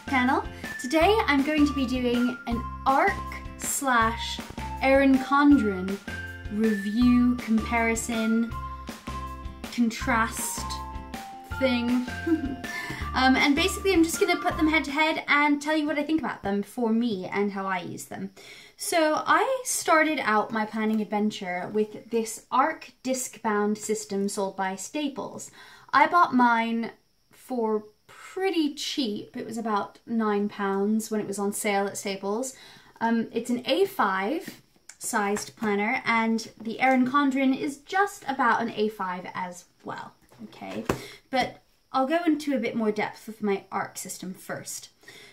channel. Today I'm going to be doing an ARC slash Erin Condren review comparison contrast thing. And basically I'm just going to put them head to head and tell you what I think about them for me and how I use them. So I started out my planning adventure with this ARC disc bound system sold by Staples. I bought mine for pretty cheap. It was about £9 when it was on sale at Staples. It's an A5 sized planner, and the Erin Condren is just about an A5 as well. Okay, but I'll go into a bit more depth with my ARC system first.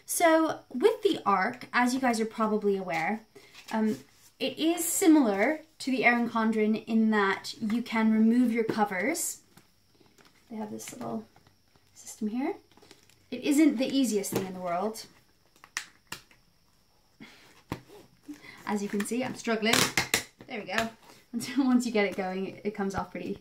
So with the ARC, as you guys are probably aware, it is similar to the Erin Condren in that you can remove your covers. They have this little system here. It isn't the easiest thing in the world. As you can see, I'm struggling. There we go. Once you get it going, it comes off pretty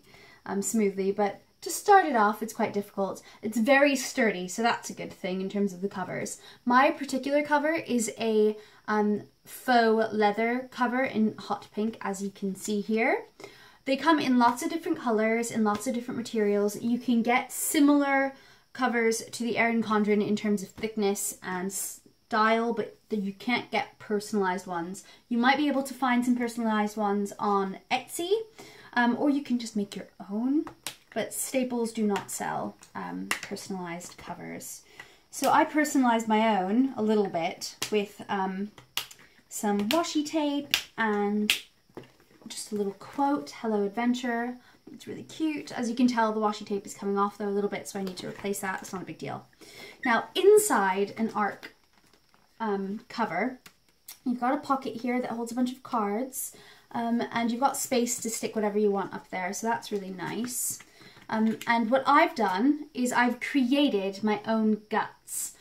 smoothly, but to start it off, it's quite difficult. It's very sturdy, so that's a good thing in terms of the covers. My particular cover is a faux leather cover in hot pink, as you can see here. They come in lots of different colors and lots of different materials. You can get similar covers to the Erin Condren in terms of thickness and style, but you can't get personalized ones. You might be able to find some personalized ones on Etsy, or you can just make your own, but Staples do not sell personalized covers. So I personalized my own a little bit with some washi tape and just a little quote, "Hello Adventure." It's really cute. As you can tell, the washi tape is coming off though a little bit, so I need to replace that. It's not a big deal. Now, inside an ARC cover, you've got a pocket here that holds a bunch of cards, and you've got space to stick whatever you want up there, so that's really nice. And what I've done is I've created my own guts.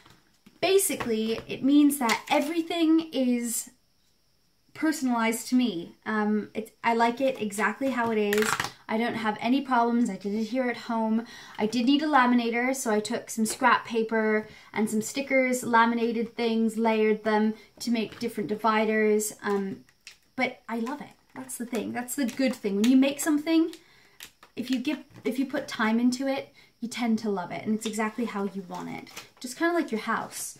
Basically, it means that everything is personalized to me. I like it exactly how it is. I don't have any problems. I did it here at home. I did need a laminator, so I took some scrap paper and some stickers, laminated things, layered them to make different dividers. But I love it. That's the thing. That's the good thing. When you make something, if you put time into it, you tend to love it, and it's exactly how you want it. Just kind of like your house.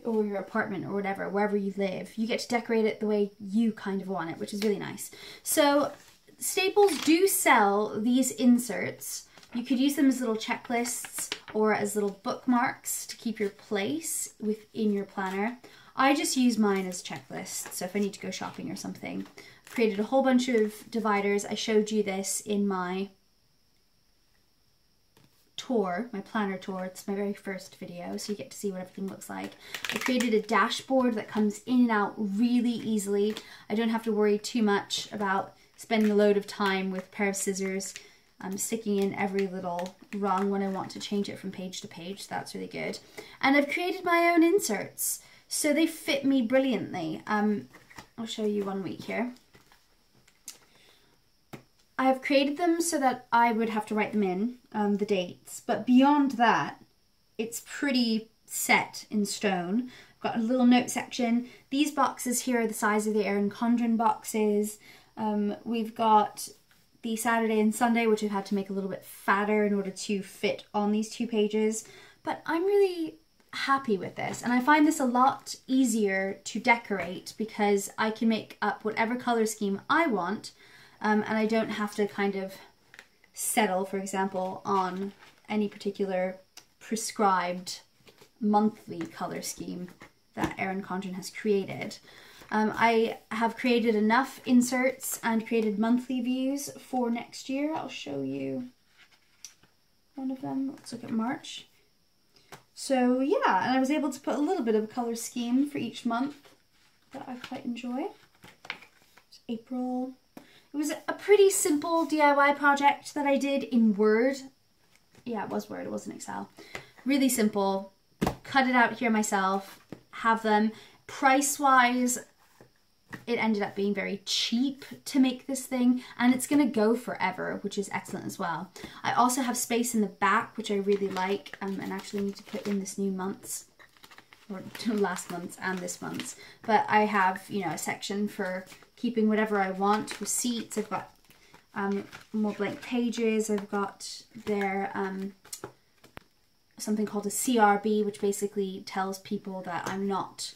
Or your apartment or whatever, wherever you live. You get to decorate it the way you kind of want it, which is really nice. So Staples do sell these inserts. You could use them as little checklists or as little bookmarks to keep your place within your planner. I just use mine as checklists, so if I need to go shopping or something. I've created a whole bunch of dividers. I showed you this in my tour, my planner tour. It's my very first video, so you get to see what everything looks like. I created a dashboard that comes in and out really easily. I don't have to worry too much about spending a load of time with a pair of scissors sticking in every little rung when I want to change it from page to page. So that's really good. And I've created my own inserts, so they fit me brilliantly. I'll show you one week here. I have created them so that I would have to write them in, the dates, but beyond that, it's pretty set in stone. I've got a little note section. These boxes here are the size of the Erin Condren boxes. We've got the Saturday and Sunday, which I've had to make a little bit fatter in order to fit on these 2 pages, but I'm really happy with this, and I find this a lot easier to decorate because I can make up whatever color scheme I want. And I don't have to kind of settle, for example, on any particular prescribed monthly color scheme that Erin Condren has created. I have created enough inserts and created monthly views for next year. I'll show you one of them. Let's look at March. So yeah, and I was able to put a little bit of a color scheme for each month that I quite enjoy. It's April. It was a pretty simple DIY project that I did in Word. Yeah, it was Word, it wasn't Excel. Really simple. Cut it out here myself, have them. Price-wise, it ended up being very cheap to make this thing, and it's going to go forever, which is excellent as well. I also have space in the back, which I really like, and actually need to put in this new month's, or last month's and this month's. But I have, you know, a section for keeping whatever I want, receipts. I've got more blank pages. I've got there something called a CRB, which basically tells people that I'm not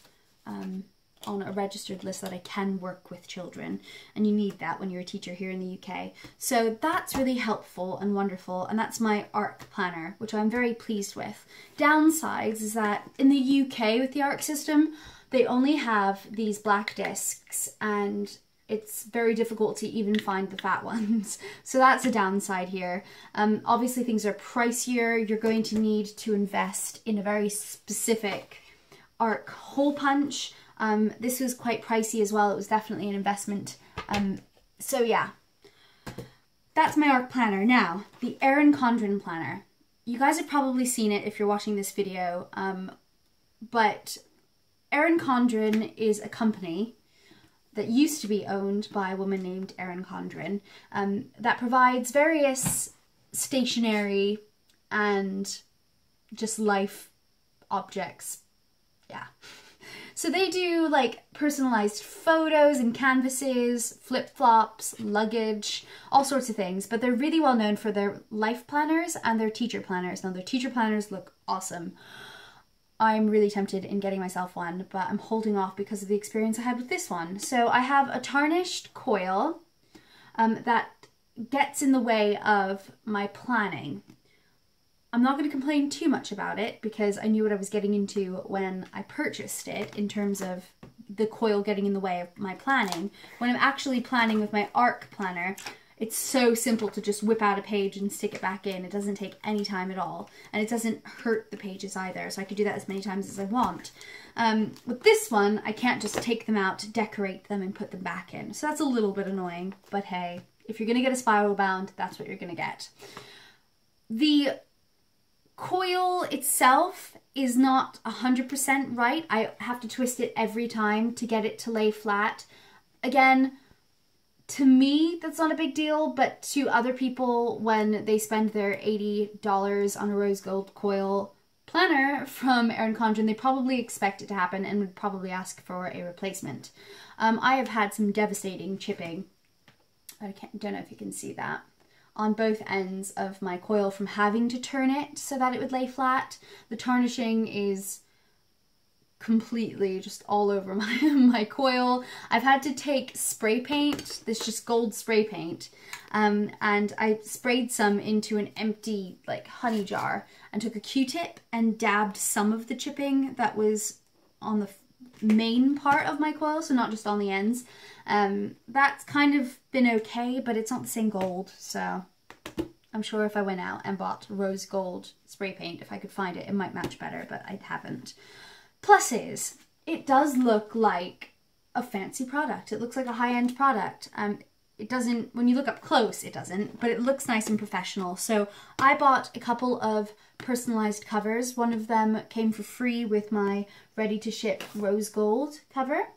on a registered list, that I can work with children, and you need that when you're a teacher here in the UK. So that's really helpful and wonderful, and that's my ARC planner, which I'm very pleased with. Downsides is that in the UK with the ARC system, they only have these black discs, and it's very difficult to even find the fat ones. So that's a downside here. Obviously things are pricier. You're going to need to invest in a very specific ARC hole punch. This was quite pricey as well. It was definitely an investment. So yeah, that's my ARC planner. Now, the Erin Condren planner. You guys have probably seen it if you're watching this video, but Erin Condren is a company that used to be owned by a woman named Erin Condren, that provides various stationery and just life objects. Yeah. So they do like personalized photos and canvases, flip-flops, luggage, all sorts of things, but they're really well known for their life planners and their teacher planners. Now their teacher planners look awesome. I'm really tempted in getting myself one, but I'm holding off because of the experience I had with this one. So I have a tarnished coil that gets in the way of my planning. I'm not going to complain too much about it because I knew what I was getting into when I purchased it in terms of the coil getting in the way of my planning. When I'm actually planning with my ARC planner, it's so simple to just whip out a page and stick it back in. It doesn't take any time at all, and it doesn't hurt the pages either, so I could do that as many times as I want. With this one, I can't just take them out, decorate them, and put them back in. So that's a little bit annoying, but hey, if you're going to get a spiral bound, that's what you're going to get. The coil itself is not 100% right. I have to twist it every time to get it to lay flat. Again, to me, that's not a big deal, but to other people, when they spend their $80 on a rose gold coil planner from Erin Condren, they probably expect it to happen and would probably ask for a replacement. I have had some devastating chipping. I don't know if you can see that on both ends of my coil from having to turn it so that it would lay flat. The tarnishing is completely just all over my coil. I've had to take spray paint, this just gold spray paint, and I sprayed some into an empty like honey jar and took a Q-tip and dabbed some of the chipping that was on the main part of my coil, so not just on the ends. That's kind of been okay, but it's not the same gold, so I'm sure if I went out and bought rose gold spray paint, if I could find it, it might match better, but I haven't. Plus is, it does look like a fancy product. It looks like a high-end product. It doesn't, when you look up close, it doesn't, but it looks nice and professional. So I bought a couple of personalized covers. One of them came for free with my ready-to-ship rose gold cover.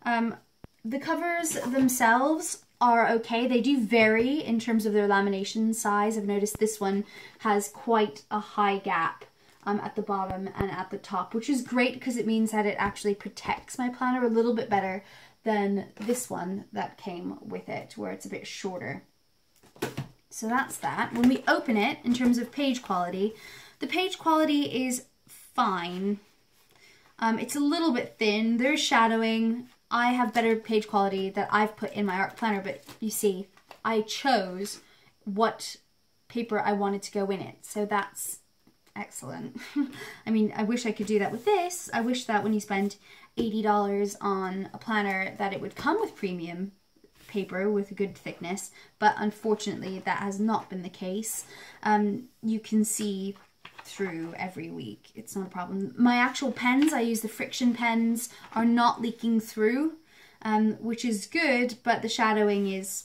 The covers themselves are okay. They do vary in terms of their lamination size. I've noticed this one has quite a high gap at the bottom and at the top, which is great because it means that it actually protects my planner a little bit better than this one that came with it, where it's a bit shorter. So that's that. When we open it, in terms of page quality, the page quality is fine. It's a little bit thin. There's shadowing. I have better page quality that I've put in my ARC planner, but you see, I chose what paper I wanted to go in it. So that's excellent. I mean, I wish I could do that with this. I wish that when you spend $80 on a planner that it would come with premium paper with a good thickness, but unfortunately that has not been the case. You can see through every week. It's not a problem. My actual pens, I use the friction pens, are not leaking through, which is good, but the shadowing is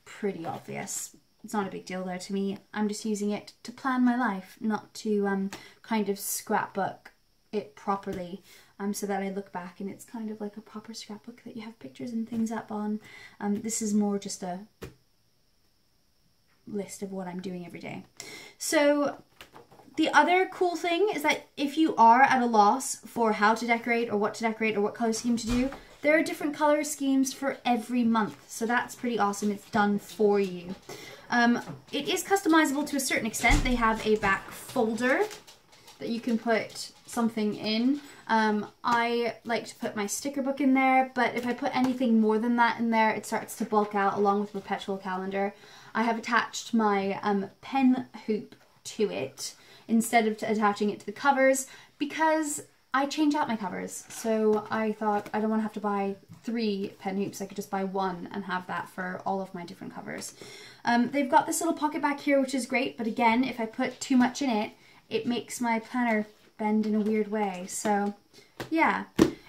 pretty obvious. It's not a big deal though to me. I'm just using it to plan my life, not to kind of scrapbook it properly. so that I look back and it's kind of like a proper scrapbook that you have pictures and things up on. This is more just a list of what I'm doing every day. So the other cool thing is that if you are at a loss for how to decorate or what color scheme to do, there are different color schemes for every month. So that's pretty awesome. It's done for you. It is customizable to a certain extent. They have a back folder that you can put something in. I like to put my sticker book in there, but if I put anything more than that in there, it starts to bulk out along with the perpetual calendar. I have attached my pen hoop to it instead of attaching it to the covers because I change out my covers. So I thought I don't want to have to buy 3 pen hoops. I could just buy 1 and have that for all of my different covers. They've got this little pocket back here, which is great, but again, if I put too much in it, it makes my planner bend in a weird way. So yeah,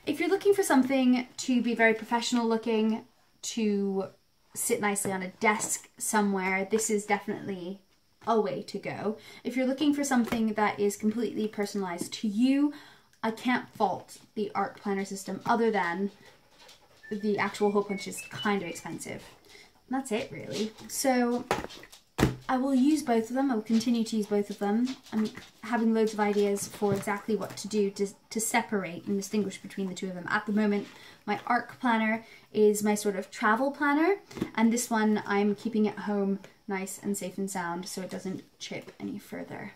if you're looking for something to be very professional looking, to sit nicely on a desk somewhere, this is definitely a way to go. If you're looking for something that is completely personalized to you, I can't fault the ARC planner system other than the actual hole punch is kind of expensive. And that's it really. So I will use both of them. I will continue to use both of them. I'm having loads of ideas for exactly what to do to separate and distinguish between the two of them. At the moment, my ARC planner is my sort of travel planner, and this one I'm keeping at home nice and safe and sound so it doesn't chip any further.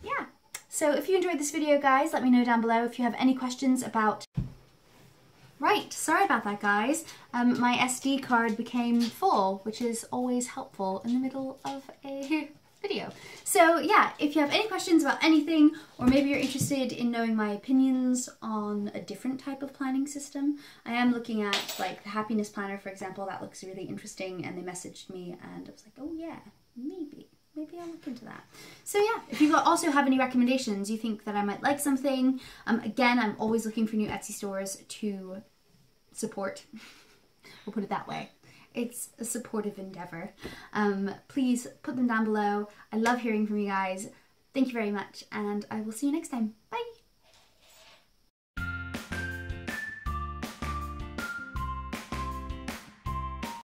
Yeah. So if you enjoyed this video, guys, let me know down below if you have any questions about... Right, sorry about that, guys. My SD card became full, which is always helpful in the middle of a video. So yeah, if you have any questions about anything, or maybe you're interested in knowing my opinions on a different type of planning system, I am looking at like the happiness planner, for example. That looks really interesting, and they messaged me and I was like, oh yeah, maybe I'll look into that. So yeah, if you also have any recommendations, you think that I might like something, again, I'm always looking for new Etsy stores to support. We'll put it that way. It's a supportive endeavor. Please put them down below. I love hearing from you guys. Thank you very much, and I will see you next time. Bye!